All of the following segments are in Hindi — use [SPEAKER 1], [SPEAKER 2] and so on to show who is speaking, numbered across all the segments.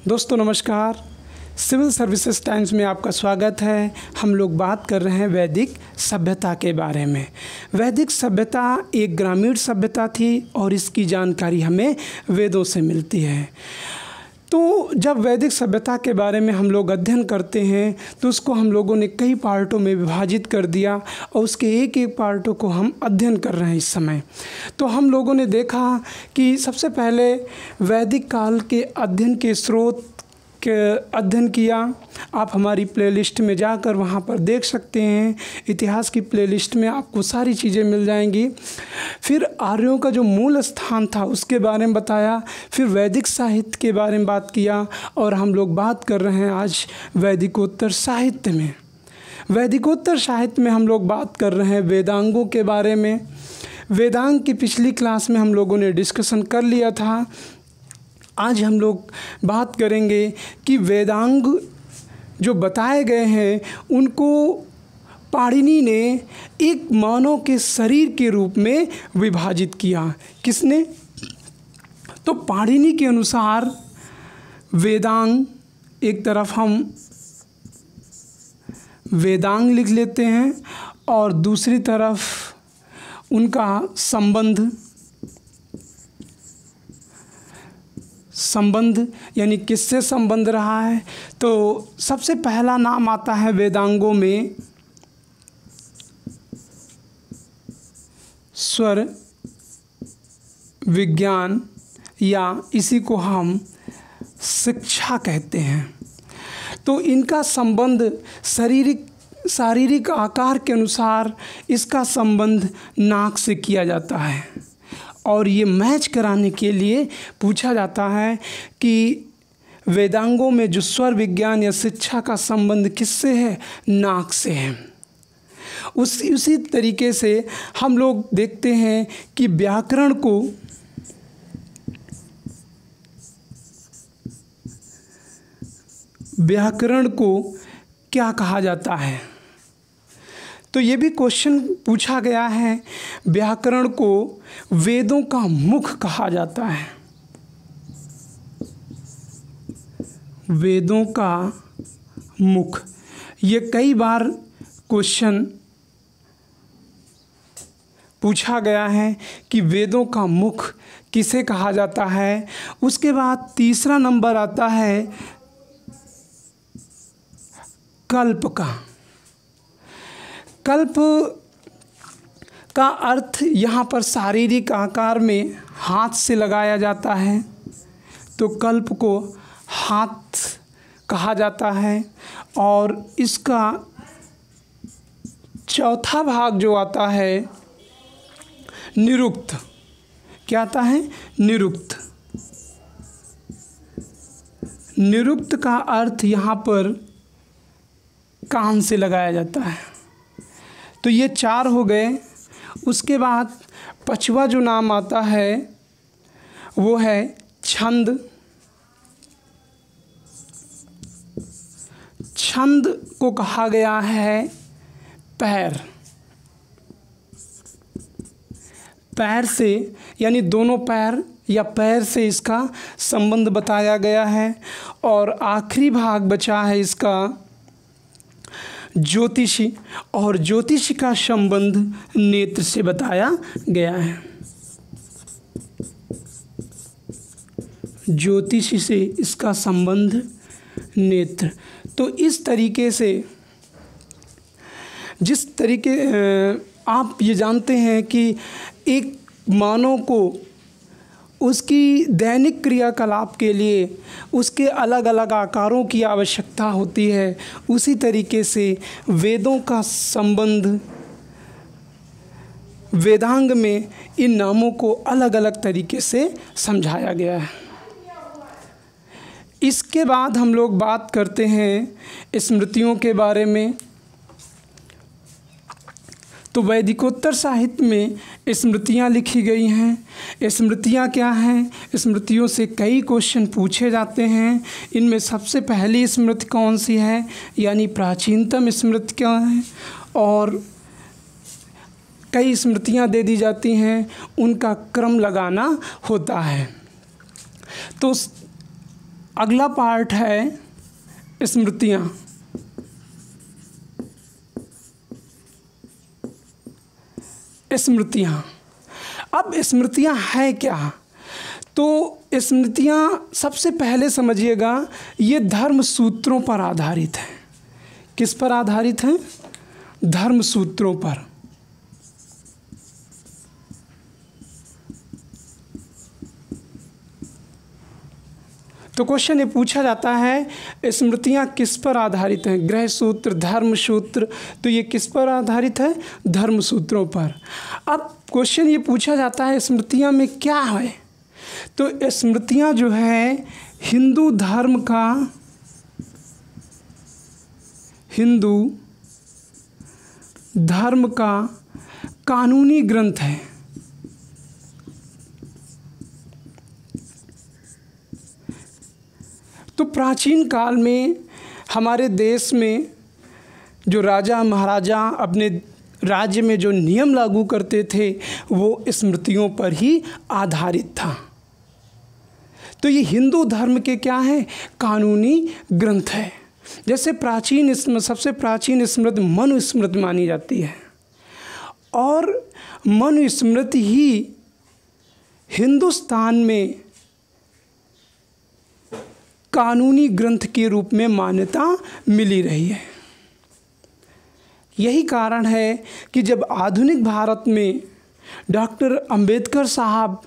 [SPEAKER 1] दोस्तों नमस्कार। सिविल सर्विसेज टाइम्स में आपका स्वागत है। हम लोग बात कर रहे हैं वैदिक सभ्यता के बारे में। वैदिक सभ्यता एक ग्रामीण सभ्यता थी और इसकी जानकारी हमें वेदों से मिलती है। तो जब वैदिक सभ्यता के बारे में हम लोग अध्ययन करते हैं तो उसको हम लोगों ने कई पार्टों में विभाजित कर दिया और उसके एक एक पार्टों को हम अध्ययन कर रहे हैं इस समय। तो हम लोगों ने देखा कि सबसे पहले वैदिक काल के अध्ययन के स्रोत के अध्ययन किया। आप हमारी प्लेलिस्ट में जाकर वहाँ पर देख सकते हैं। इतिहास की प्लेलिस्ट में आपको सारी चीज़ें मिल जाएंगी। फिर आर्यों का जो मूल स्थान था उसके बारे में बताया। फिर वैदिक साहित्य के बारे में बात किया और हम लोग बात कर रहे हैं आज वैदिकोत्तर साहित्य में। वैदिकोत्तर साहित्य में हम लोग बात कर रहे हैं वेदांगों के बारे में। वेदांग की पिछली क्लास में हम लोगों ने डिस्कशन कर लिया था। आज हम लोग बात करेंगे कि वेदांग जो बताए गए हैं उनको पाणिनि ने एक मानव के शरीर के रूप में विभाजित किया। किसने? तो पाणिनि के अनुसार वेदांग, एक तरफ हम वेदांग लिख लेते हैं और दूसरी तरफ उनका संबंध यानी किससे संबंध रहा है। तो सबसे पहला नाम आता है वेदांगों में स्वर विज्ञान, या इसी को हम शिक्षा कहते हैं। तो इनका संबंध शारीरिक आकार के अनुसार इसका संबंध नाक से किया जाता है और ये मैच कराने के लिए पूछा जाता है कि वेदांगों में जो स्वर विज्ञान या शिक्षा का संबंध किससे है? नाक से है। उसी तरीके से हम लोग देखते हैं कि व्याकरण को क्या कहा जाता है। तो ये भी क्वेश्चन पूछा गया है। व्याकरण को वेदों का मुख कहा जाता है। वेदों का मुख, ये कई बार क्वेश्चन पूछा गया है कि वेदों का मुख किसे कहा जाता है। उसके बाद तीसरा नंबर आता है कल्प का। कल्प का अर्थ यहाँ पर शारीरिक आकार में हाथ से लगाया जाता है, तो कल्प को हाथ कहा जाता है। और इसका चौथा भाग जो आता है निरुक्त, क्या आता है? निरुक्त। निरुक्त का अर्थ यहाँ पर कान से लगाया जाता है। तो ये चार हो गए। उसके बाद पांचवा जो नाम आता है वो है छंद। छंद को कहा गया है पैर। पैर से यानी दोनों पैर या पैर से इसका संबंध बताया गया है। और आखिरी भाग बचा है इसका ज्योतिषी, और ज्योतिषी का संबंध नेत्र से बताया गया है। ज्योतिषी से इसका संबंध नेत्र। तो इस तरीके से जिस तरीके आप ये जानते हैं कि एक मानव को उसकी दैनिक क्रियाकलाप के लिए उसके अलग अलग आकारों की आवश्यकता होती है, उसी तरीके से वेदों का संबंध वेदांग में इन नामों को अलग अलग तरीके से समझाया गया है। इसके बाद हम लोग बात करते हैं स्मृतियों के बारे में। तो वैदिकोत्तर साहित्य में स्मृतियाँ लिखी गई हैं। स्मृतियाँ क्या हैं? स्मृतियों से कई क्वेश्चन पूछे जाते हैं। इनमें सबसे पहली स्मृति कौन सी है, यानी प्राचीनतम स्मृति क्या है, और कई स्मृतियाँ दे दी जाती हैं, उनका क्रम लगाना होता है। तो अगला पार्ट है स्मृतियाँ। स्मृतियाँ, अब स्मृतियाँ है क्या? तो स्मृतियाँ सबसे पहले समझिएगा, ये धर्म सूत्रों पर आधारित है। किस पर आधारित हैं? धर्म सूत्रों पर। तो क्वेश्चन ये पूछा जाता है स्मृतियाँ किस पर आधारित हैं? गृह सूत्र, धर्म सूत्र। तो ये किस पर आधारित है? धर्म सूत्रों पर। अब क्वेश्चन ये पूछा जाता है स्मृतियाँ में क्या है? तो स्मृतियाँ जो है हिंदू धर्म का कानूनी ग्रंथ है। तो प्राचीन काल में हमारे देश में जो राजा महाराजा अपने राज्य में जो नियम लागू करते थे वो स्मृतियों पर ही आधारित था। तो ये हिंदू धर्म के क्या है? कानूनी ग्रंथ है। जैसे सबसे प्राचीन स्मृति मनुस्मृति मानी जाती है, और मनुस्मृति ही हिंदुस्तान में कानूनी ग्रंथ के रूप में मान्यता मिली रही है। यही कारण है कि जब आधुनिक भारत में डॉक्टर अंबेडकर साहब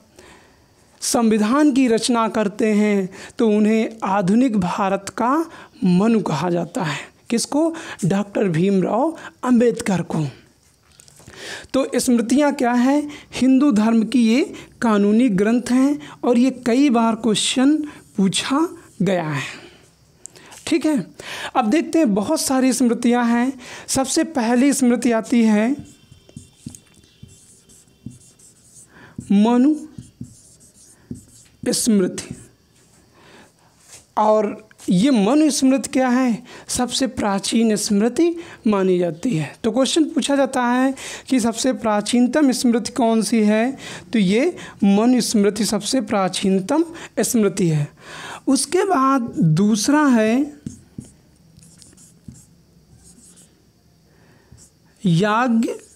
[SPEAKER 1] संविधान की रचना करते हैं तो उन्हें आधुनिक भारत का मनु कहा जाता है। किसको? डॉक्टर भीमराव अंबेडकर को। तो स्मृतियाँ क्या है? हिंदू धर्म की ये कानूनी ग्रंथ हैं और ये कई बार क्वेश्चन पूछा गया है। ठीक है, अब देखते हैं बहुत सारी स्मृतियाँ हैं। सबसे पहली स्मृति आती है मनु स्मृति, और ये मनु स्मृति क्या है? सबसे प्राचीन स्मृति मानी जाती है। तो क्वेश्चन पूछा जाता है कि सबसे प्राचीनतम स्मृति कौन सी है? तो ये मनु स्मृति सबसे प्राचीनतम स्मृति है। उसके बाद दूसरा है याज्ञवल्क्य।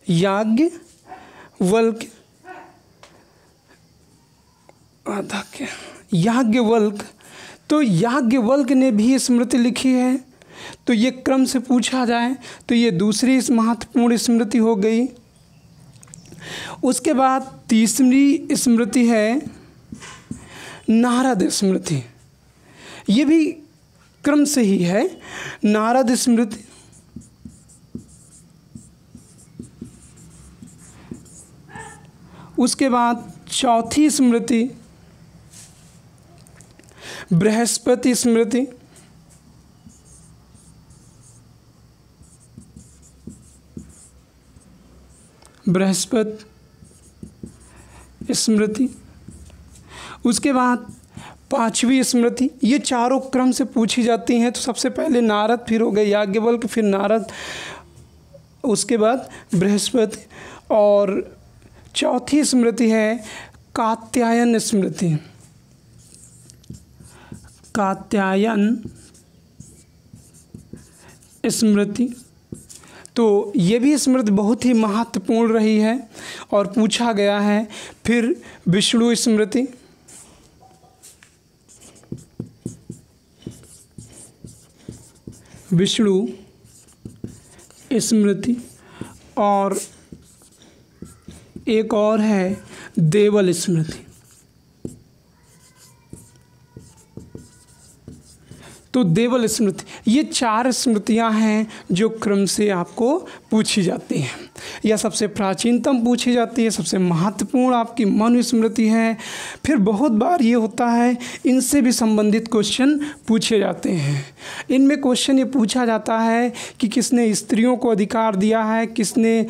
[SPEAKER 1] याज्ञवल्क्य, तो याज्ञवल्क्य ने भी स्मृति लिखी है। तो ये क्रम से पूछा जाए तो ये दूसरी महत्वपूर्ण स्मृति हो गई। उसके बाद तीसरी स्मृति है नारद स्मृति। ये भी क्रम से ही है, नारद स्मृति। उसके बाद चौथी स्मृति बृहस्पति स्मृति। बृहस्पति स्मृति। उसके बाद पांचवी स्मृति। ये चारों क्रम से पूछी जाती हैं। तो सबसे पहले नारद, फिर हो गए याज्ञवल्क्य, फिर नारद, उसके बाद बृहस्पति, और चौथी स्मृति है कात्यायन स्मृति। कात्यायन स्मृति। तो ये भी स्मृति बहुत ही महत्वपूर्ण रही है और पूछा गया है। फिर विष्णु स्मृति, विष्णु स्मृति, और एक और है देवल स्मृति। तो देवल स्मृति, ये चार स्मृतियां हैं जो क्रम से आपको पूछी जाती हैं। यह सबसे प्राचीनतम पूछी जाती है, सबसे महत्वपूर्ण आपकी मनु स्मृति है। फिर बहुत बार ये होता है इनसे भी संबंधित क्वेश्चन पूछे जाते हैं। इनमें क्वेश्चन ये पूछा जाता है कि किसने स्त्रियों को अधिकार दिया है, किसने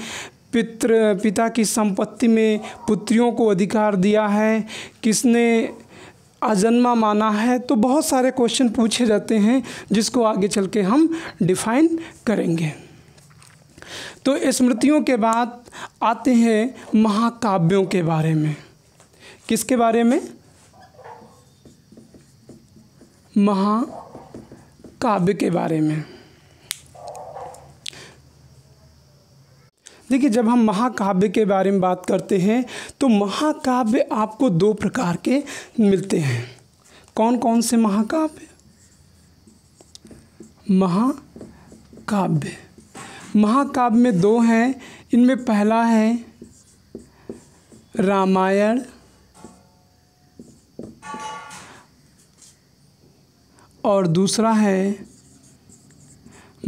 [SPEAKER 1] पिता की संपत्ति में पुत्रियों को अधिकार दिया है, किसने अजन्मा माना है। तो बहुत सारे क्वेश्चन पूछे जाते हैं जिसको आगे चल के हम डिफाइन करेंगे। तो स्मृतियों के बाद आते हैं महाकाव्यों के बारे में। किसके बारे में? महाकाव्य के बारे में। देखिए, जब हम महाकाव्य के बारे में बात करते हैं तो महाकाव्य आपको दो प्रकार के मिलते हैं। कौन कौन से महाकाव्य? महाकाव्य में दो हैं। इनमें पहला है रामायण और दूसरा है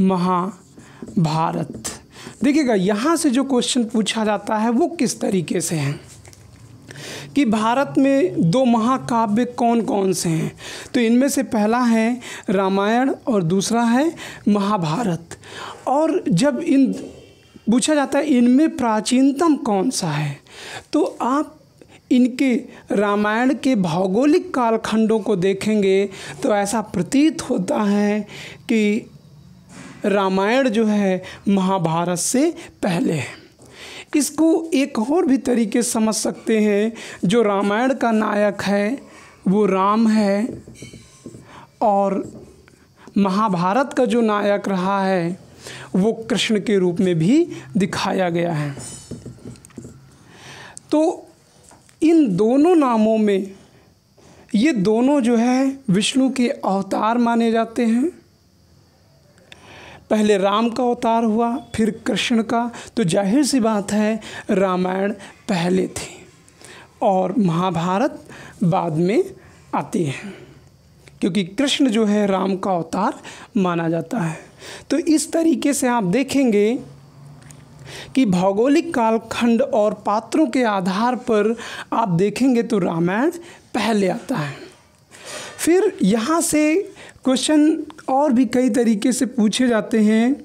[SPEAKER 1] महाभारत। देखिएगा, यहाँ से जो क्वेश्चन पूछा जाता है वो किस तरीके से है कि भारत में दो महाकाव्य कौन कौन से हैं। तो इनमें से पहला है रामायण और दूसरा है महाभारत। और जब इन पूछा जाता है इनमें प्राचीनतम कौन सा है, तो आप इनके रामायण के भौगोलिक कालखंडों को देखेंगे तो ऐसा प्रतीत होता है कि रामायण जो है महाभारत से पहले है। इसको एक और भी तरीके समझ सकते हैं। जो रामायण का नायक है वो राम है और महाभारत का जो नायक रहा है वो कृष्ण के रूप में भी दिखाया गया है। तो इन दोनों नामों में ये दोनों जो है विष्णु के अवतार माने जाते हैं। पहले राम का अवतार हुआ, फिर कृष्ण का, तो जाहिर सी बात है रामायण पहले थी और महाभारत बाद में आती है, क्योंकि कृष्ण जो है राम का अवतार माना जाता है। तो इस तरीके से आप देखेंगे कि भौगोलिक कालखंड और पात्रों के आधार पर आप देखेंगे तो रामायण पहले आता है। फिर यहाँ से क्वेश्चन और भी कई तरीके से पूछे जाते हैं।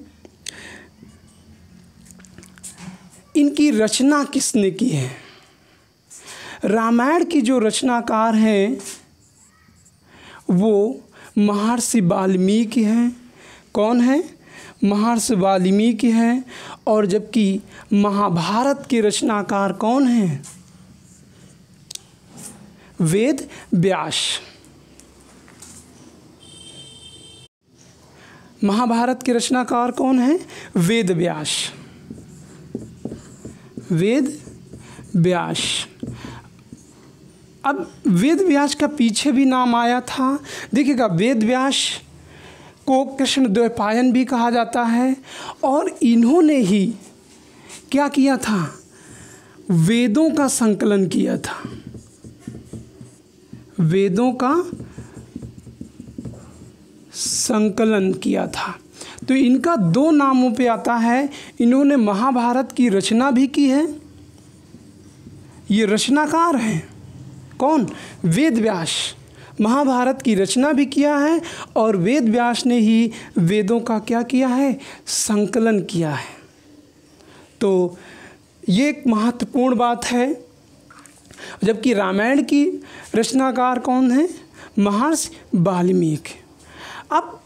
[SPEAKER 1] इनकी रचना किसने की है? रामायण की जो रचनाकार हैं वो महर्षि वाल्मीकि हैं। कौन है? महर्षि वाल्मीकि हैं। और जबकि महाभारत के रचनाकार कौन हैं? वेद व्यास। महाभारत के रचनाकार कौन है? वेद व्यास। वेद व्यास। अब वेद व्यास का पीछे भी नाम आया था। देखिएगा, वेद व्यास को कृष्ण द्वैपायन भी कहा जाता है और इन्होंने ही क्या किया था? वेदों का संकलन किया था। वेदों का संकलन किया था। तो इनका दो नामों पे आता है। इन्होंने महाभारत की रचना भी की है। ये रचनाकार हैं। कौन? वेद व्यास। महाभारत की रचना भी किया है और वेद व्यास ने ही वेदों का क्या किया है? संकलन किया है। तो ये एक महत्वपूर्ण बात है। जबकि रामायण की रचनाकार कौन है? महर्षि वाल्मीकि। अब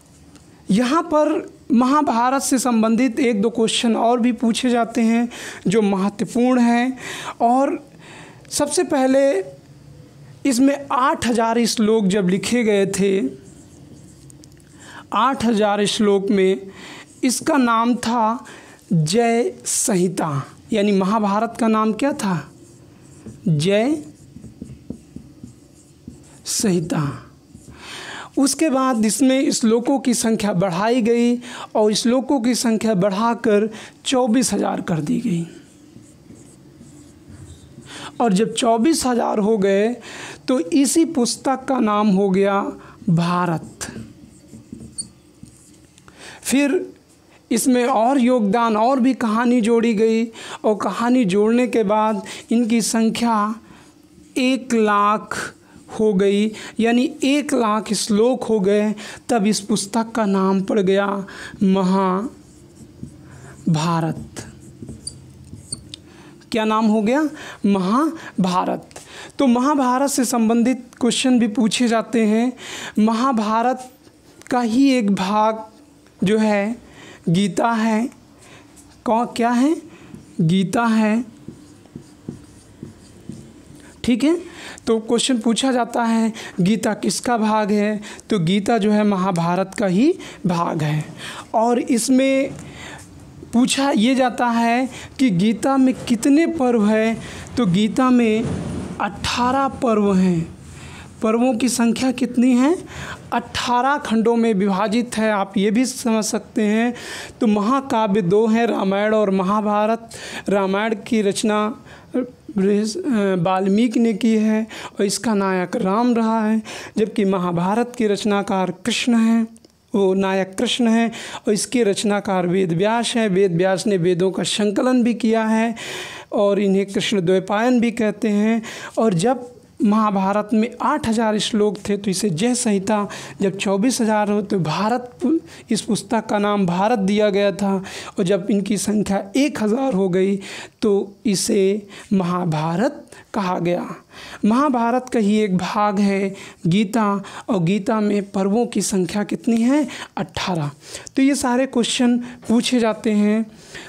[SPEAKER 1] यहाँ पर महाभारत से संबंधित एक दो क्वेश्चन और भी पूछे जाते हैं जो महत्वपूर्ण हैं। और सबसे पहले इसमें 8000 श्लोक जब लिखे गए थे, 8000 श्लोक में इसका नाम था जय संहिता। यानी महाभारत का नाम क्या था? जय संहिता। उसके बाद इसमें श्लोकों की संख्या बढ़ाई गई और श्लोकों की संख्या बढ़ाकर 24,000 कर दी गई। और जब 24,000 हो गए तो इसी पुस्तक का नाम हो गया भारत। फिर इसमें और योगदान और भी कहानी जोड़ी गई और कहानी जोड़ने के बाद इनकी संख्या 1,00,000 हो गई। यानी 1,00,000 श्लोक हो गए। तब इस पुस्तक का नाम पड़ गया महाभारत। क्या नाम हो गया? महाभारत। तो महाभारत से संबंधित क्वेश्चन भी पूछे जाते हैं। महाभारत का ही एक भाग जो है गीता है। कौन क्या है? गीता है। ठीक है, तो क्वेश्चन पूछा जाता है गीता किसका भाग है? तो गीता जो है महाभारत का ही भाग है। और इसमें पूछा ये जाता है कि गीता में कितने पर्व है? तो गीता में 18 पर्व हैं। पर्वों की संख्या कितनी है? 18 खंडों में विभाजित है। आप ये भी समझ सकते हैं। तो महाकाव्य 2 हैं, रामायण और महाभारत। रामायण की रचना वाल्मीकि ने की है और इसका नायक राम रहा है, जबकि महाभारत के रचनाकार कृष्ण हैं, वो नायक कृष्ण हैं और इसके रचनाकार वेद व्यास हैं। वेद व्यास ने वेदों का संकलन भी किया है और इन्हें कृष्ण द्वैपायन भी कहते हैं। और जब महाभारत में 8000 श्लोक थे तो इसे जय संहिता, जब 24,000 हो तो भारत, इस पुस्तक का नाम भारत दिया गया था। और जब इनकी संख्या 1000 हो गई तो इसे महाभारत कहा गया। महाभारत का ही एक भाग है गीता, और गीता में पर्वों की संख्या कितनी है? 18। तो ये सारे क्वेश्चन पूछे जाते हैं।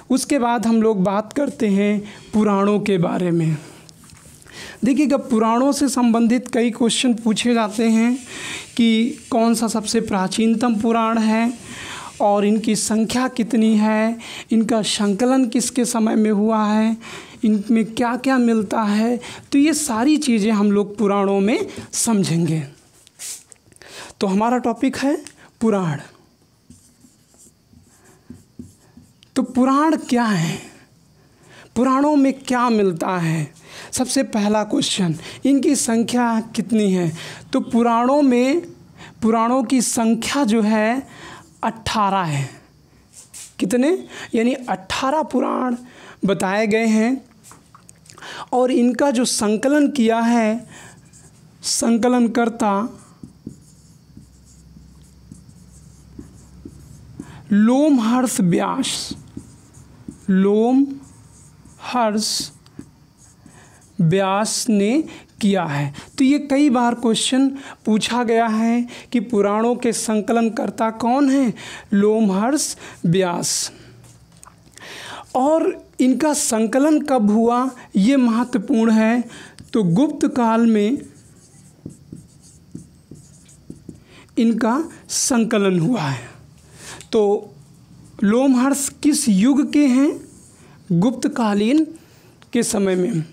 [SPEAKER 1] उसके बाद हम लोग बात करते हैं पुराणों के बारे में। देखिएगा, पुराणों से संबंधित कई क्वेश्चन पूछे जाते हैं कि कौन सा सबसे प्राचीनतम पुराण है और इनकी संख्या कितनी है, इनका संकलन किसके समय में हुआ है, इनमें क्या क्या मिलता है। तो ये सारी चीज़ें हम लोग पुराणों में समझेंगे। तो हमारा टॉपिक है पुराण। तो पुराण क्या है? पुराणों में क्या मिलता है? सबसे पहला क्वेश्चन, इनकी संख्या कितनी है? तो पुराणों की संख्या जो है 18 है। कितने? यानी 18 पुराण बताए गए हैं। और इनका जो संकलन किया है, संकलनकर्ता लोमहर्ष व्यास ने किया है। तो ये कई बार क्वेश्चन पूछा गया है कि पुराणों के संकलनकर्ता कौन हैं? लोमहर्ष व्यास। और इनका संकलन कब हुआ, ये महत्वपूर्ण है। तो गुप्त काल में इनका संकलन हुआ है। तो लोमहर्ष किस युग के हैं? गुप्तकालीन के समय में।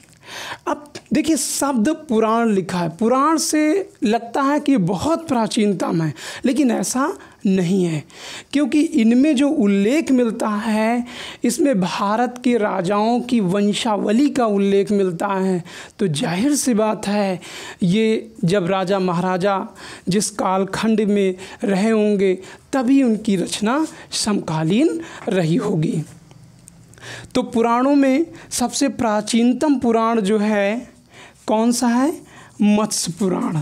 [SPEAKER 1] अब देखिए, शब्द पुराण लिखा है, पुराण से लगता है कि बहुत प्राचीनतम है, लेकिन ऐसा नहीं है, क्योंकि इनमें जो उल्लेख मिलता है, इसमें भारत के राजाओं की वंशावली का उल्लेख मिलता है। तो जाहिर सी बात है, ये जब राजा महाराजा जिस कालखंड में रहे होंगे तभी उनकी रचना समकालीन रही होगी। तो पुराणों में सबसे प्राचीनतम पुराण जो है कौन सा है? मत्स्य पुराण।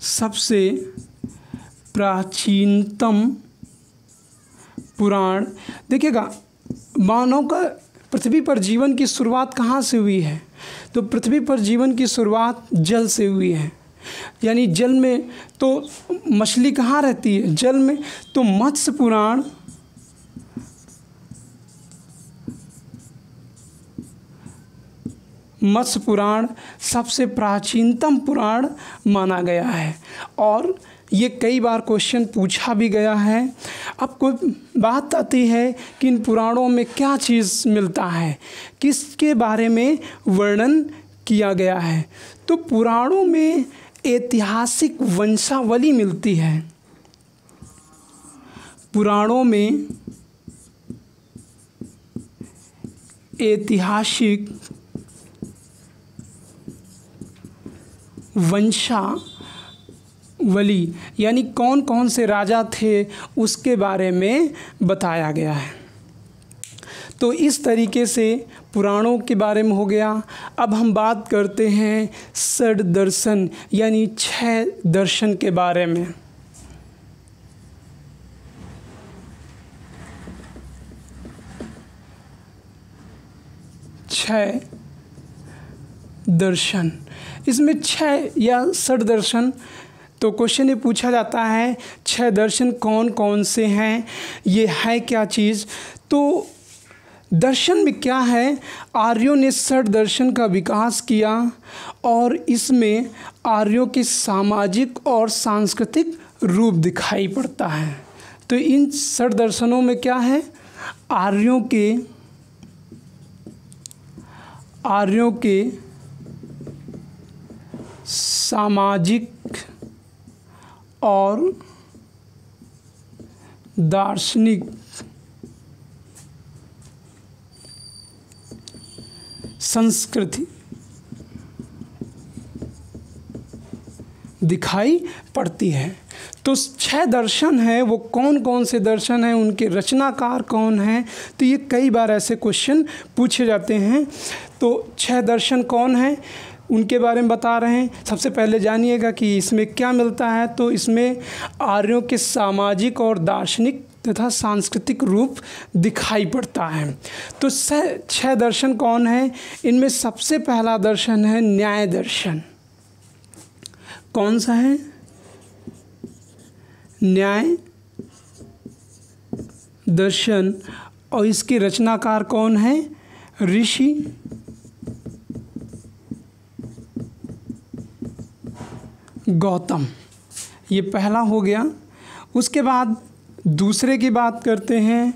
[SPEAKER 1] सबसे प्राचीनतम पुराण। देखिएगा, मानव का पृथ्वी पर जीवन की शुरुआत कहाँ से हुई है? तो पृथ्वी पर जीवन की शुरुआत जल से हुई है। यानी जल में तो मछली कहाँ रहती है? जल में। तो मत्स्य पुराण सबसे प्राचीनतम पुराण माना गया है। और ये कई बार क्वेश्चन पूछा भी गया है। अब कोई बात आती है कि इन पुराणों में क्या चीज़ मिलता है, किसके बारे में वर्णन किया गया है? तो पुराणों में ऐतिहासिक वंशावली मिलती है। पुराणों में ऐतिहासिक वंशावली, यानी कौन कौन से राजा थे उसके बारे में बताया गया है। तो इस तरीके से पुराणों के बारे में हो गया। अब हम बात करते हैं षड दर्शन यानी 6 दर्शन के बारे में। 6 दर्शन, इसमें 6 या षड दर्शन तो क्वेश्चन ये पूछा जाता है 6 दर्शन कौन कौन से हैं, ये है क्या चीज़। तो दर्शन में क्या है, आर्यों ने षड दर्शन का विकास किया और इसमें आर्यों के सामाजिक और सांस्कृतिक रूप दिखाई पड़ता है। तो इन षड दर्शनों में क्या है, आर्यों के सामाजिक और दार्शनिक संस्कृति दिखाई पड़ती है। तो 6 दर्शन हैं, वो कौन कौन से दर्शन हैं, उनके रचनाकार कौन हैं, तो ये कई बार ऐसे क्वेश्चन पूछे जाते हैं। तो 6 दर्शन कौन हैं उनके बारे में बता रहे हैं। सबसे पहले जानिएगा कि इसमें क्या मिलता है। तो इसमें आर्यों के सामाजिक और दार्शनिक तथा सांस्कृतिक रूप दिखाई पड़ता है। तो 6 दर्शन कौन है, इनमें सबसे पहला दर्शन है न्याय दर्शन। कौन सा है, न्याय दर्शन, और इसके रचनाकार कौन है, ऋषि गौतम। ये पहला हो गया। उसके बाद दूसरे की बात करते हैं।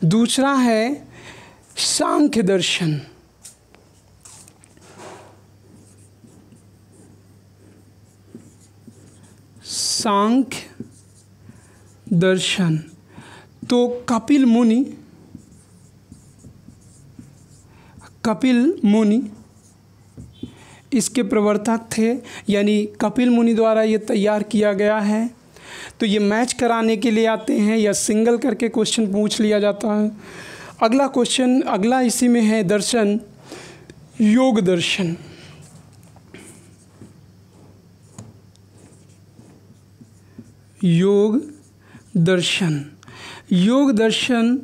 [SPEAKER 1] दूसरा है सांख्य दर्शन। सांख्य दर्शन तो कपिल मुनि इसके प्रवर्तक थे, यानी कपिल मुनि द्वारा ये तैयार किया गया है। तो ये मैच कराने के लिए आते हैं या सिंगल करके क्वेश्चन पूछ लिया जाता है। अगला इसी में है दर्शन योग दर्शन। योग दर्शन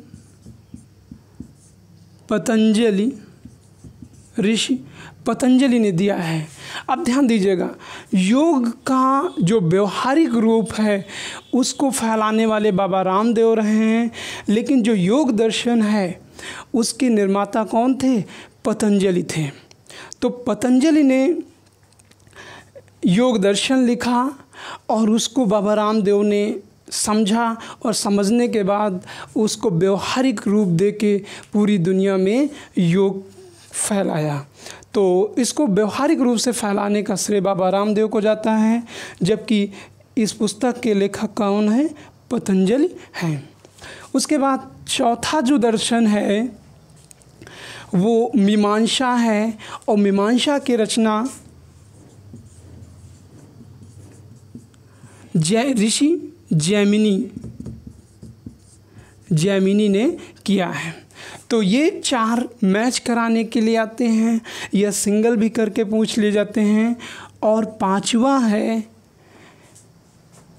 [SPEAKER 1] पतंजलि ऋषि पतंजलि ने दिया है। अब ध्यान दीजिएगा, योग का जो व्यवहारिक रूप है उसको फैलाने वाले बाबा रामदेव रहे हैं, लेकिन जो योग दर्शन है उसके निर्माता कौन थे, पतंजलि थे। तो पतंजलि ने योग दर्शन लिखा और उसको बाबा रामदेव ने समझा और समझने के बाद उसको व्यवहारिक रूप देके पूरी दुनिया में योग फैलाया। तो इसको व्यवहारिक रूप से फैलाने का श्रेय बाबा रामदेव को जाता है, जबकि इस पुस्तक के लेखक कौन है, पतंजलि हैं। उसके बाद चौथा जो दर्शन है वो मीमांसा है, और मीमांसा की रचना ऋषि जैमिनी ने किया है। तो ये 4 मैच कराने के लिए आते हैं या सिंगल भी करके पूछ लिए जाते हैं। और 5वां है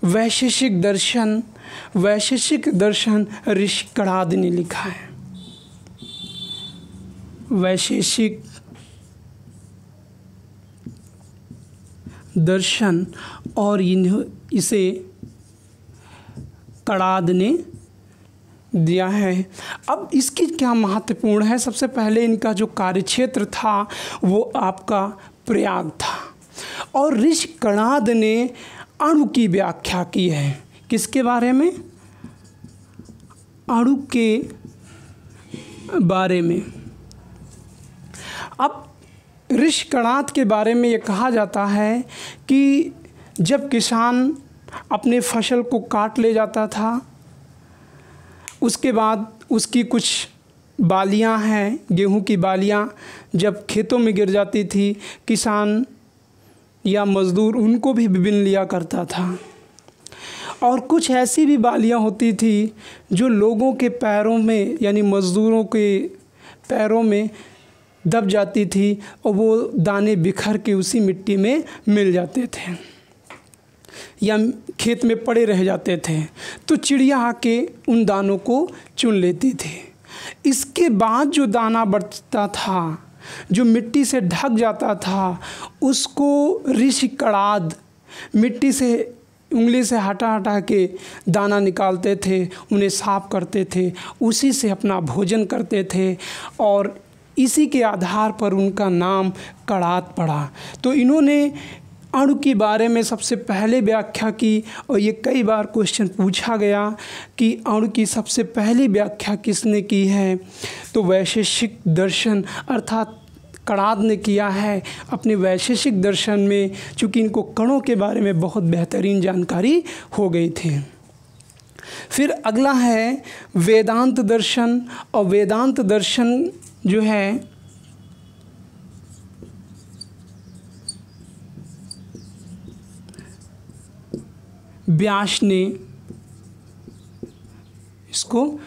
[SPEAKER 1] वैशेषिक दर्शन ऋषि कणाद ने लिखा है। वैशेषिक दर्शन और इसे कणाद ने दिया है। अब इसकी क्या महत्वपूर्ण है, सबसे पहले इनका जो कार्यक्षेत्र था वो आपका प्रयाग था, और ऋषि कणाद ने अणु की व्याख्या की है। किसके बारे में, अणु के बारे में। अब ऋषि कणाद के बारे में ये कहा जाता है कि जब किसान अपने फसल को काट ले जाता था, उसके बाद उसकी कुछ बालियां हैं, गेहूं की बालियां जब खेतों में गिर जाती थी, किसान या मज़दूर उनको भी बीन लिया करता था। और कुछ ऐसी भी बालियां होती थी जो लोगों के पैरों में, यानी मज़दूरों के पैरों में दब जाती थी और वो दाने बिखर के उसी मिट्टी में मिल जाते थे या खेत में पड़े रह जाते थे। तो चिड़िया आके उन दानों को चुन लेती थी। इसके बाद जो दाना बचता था, जो मिट्टी से ढक जाता था, उसको ऋषि कणाद मिट्टी से उंगली से हटा हटा के दाना निकालते थे, उन्हें साफ करते थे, उसी से अपना भोजन करते थे और इसी के आधार पर उनका नाम कणाद पड़ा। तो इन्होंने अणु के बारे में सबसे पहले व्याख्या की और ये कई बार क्वेश्चन पूछा गया कि अणु की सबसे पहली व्याख्या किसने की है। तो वैशेषिक दर्शन अर्थात कणाद ने किया है अपने वैशेषिक दर्शन में, चूँकि इनको कणों के बारे में बहुत बेहतरीन जानकारी हो गई थी। फिर अगला है वेदांत दर्शन, और वेदांत दर्शन जो है व्यास ने इसको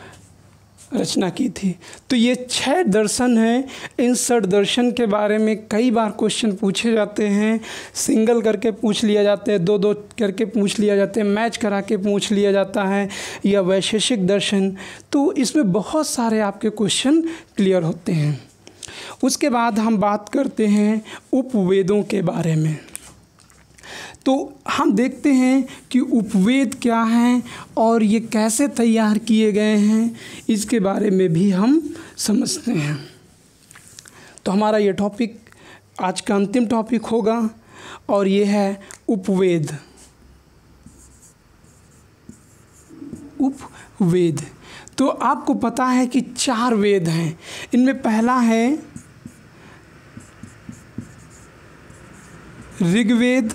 [SPEAKER 1] रचना की थी। तो ये 6 दर्शन हैं। इन 6 दर्शन के बारे में कई बार क्वेश्चन पूछे जाते हैं, सिंगल करके पूछ लिया जाता है, 2-2 करके पूछ लिया जाता है, मैच करा के पूछ लिया जाता है, या वैशेषिक दर्शन। तो इसमें बहुत सारे आपके क्वेश्चन क्लियर होते हैं। उसके बाद हम बात करते हैं उपवेदों के बारे में। तो हम देखते हैं कि उपवेद क्या हैं और ये कैसे तैयार किए गए हैं, इसके बारे में भी हम समझते हैं। तो हमारा ये टॉपिक आज का अंतिम टॉपिक होगा और ये है उपवेद। उपवेद तो आपको पता है कि 4 वेद हैं। इनमें पहला है ऋग्वेद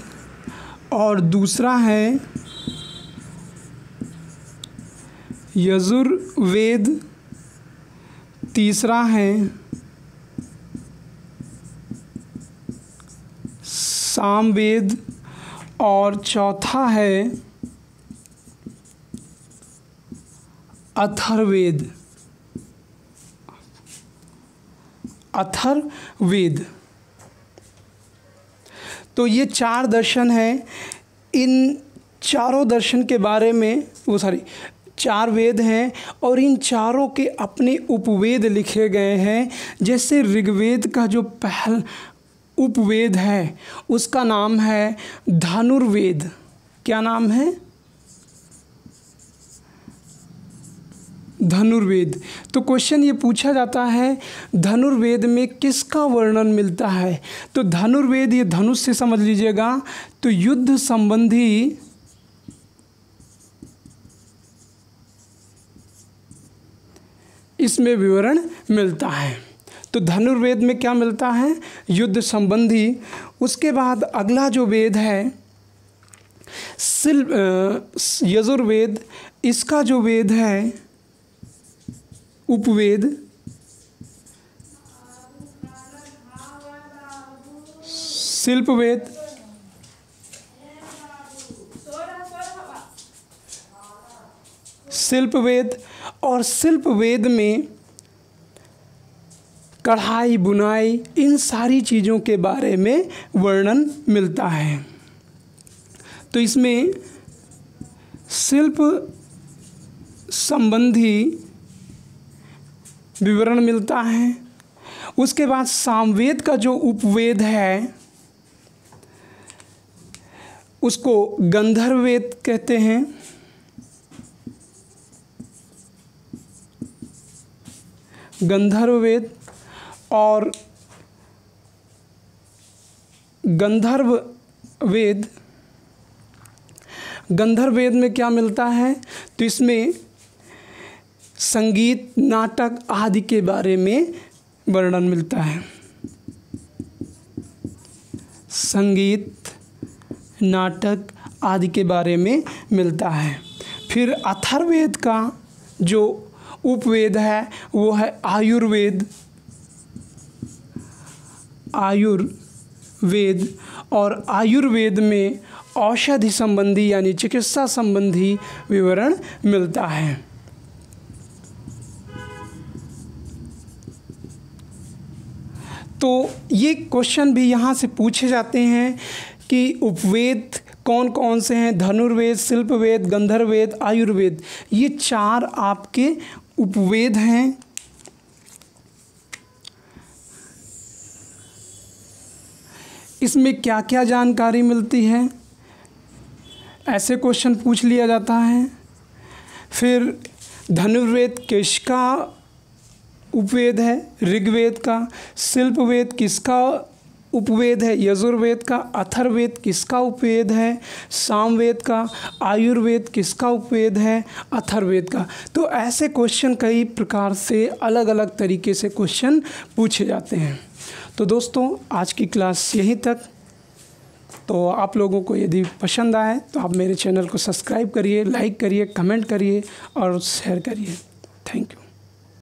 [SPEAKER 1] और दूसरा है यजुर्वेद, तीसरा है सामवेद और चौथा है अथर्ववेद। अथर्ववेद तो ये 4 दर्शन हैं। इन चारों दर्शन के बारे में 4 वेद हैं और इन चारों के अपने उपवेद लिखे गए हैं। जैसे ऋग्वेद का जो पहला उपवेद है उसका नाम है धनुर्वेद। क्या नाम है? धनुर्वेद। तो क्वेश्चन ये पूछा जाता है धनुर्वेद में किसका वर्णन मिलता है? तो धनुर्वेद ये धनुष से समझ लीजिएगा, तो युद्ध संबंधी इसमें विवरण मिलता है। तो धनुर्वेद में क्या मिलता है? युद्ध संबंधी। उसके बाद अगला जो वेद है यजुर्वेद, इसका जो वेद है उपवेद शिल्पवेद, शिल्पवेद और शिल्पवेद में कढ़ाई बुनाई इन सारी चीज़ों के बारे में वर्णन मिलता है। तो इसमें शिल्प संबंधी विवरण मिलता है। उसके बाद सामवेद का जो उपवेद है उसको गंधर्ववेद कहते हैं। गंधर्ववेद और गंधर्ववेद में क्या मिलता है? तो इसमें संगीत, नाटक आदि के बारे में वर्णन मिलता है। संगीत, नाटक आदि के बारे में मिलता है। फिर अथर्ववेद का जो उपवेद है वो है आयुर्वेद। आयुर्वेद और आयुर्वेद में औषधि संबंधी यानी चिकित्सा संबंधी विवरण मिलता है। तो ये क्वेश्चन भी यहाँ से पूछे जाते हैं कि उपवेद कौन कौन से हैं? धनुर्वेद, शिल्पवेद, गंधर्ववेद, आयुर्वेद, ये 4 आपके उपवेद हैं। इसमें क्या क्या जानकारी मिलती है? ऐसे क्वेश्चन पूछ लिया जाता है। फिर धनुर्वेद किसका उपवेद है? ऋग्वेद का। शिल्पवेद किसका उपवेद है? यजुर्वेद का। अथर्ववेद किसका उपवेद है? सामवेद का। आयुर्वेद किसका उपवेद है? अथर्ववेद का। तो ऐसे क्वेश्चन कई प्रकार से अलग अलग तरीके से क्वेश्चन पूछे जाते हैं। तो दोस्तों आज की क्लास यहीं तक। तो आप लोगों को यदि पसंद आए तो आप मेरे चैनल को सब्सक्राइब करिए, लाइक करिए, कमेंट करिए और शेयर करिए। Thank you.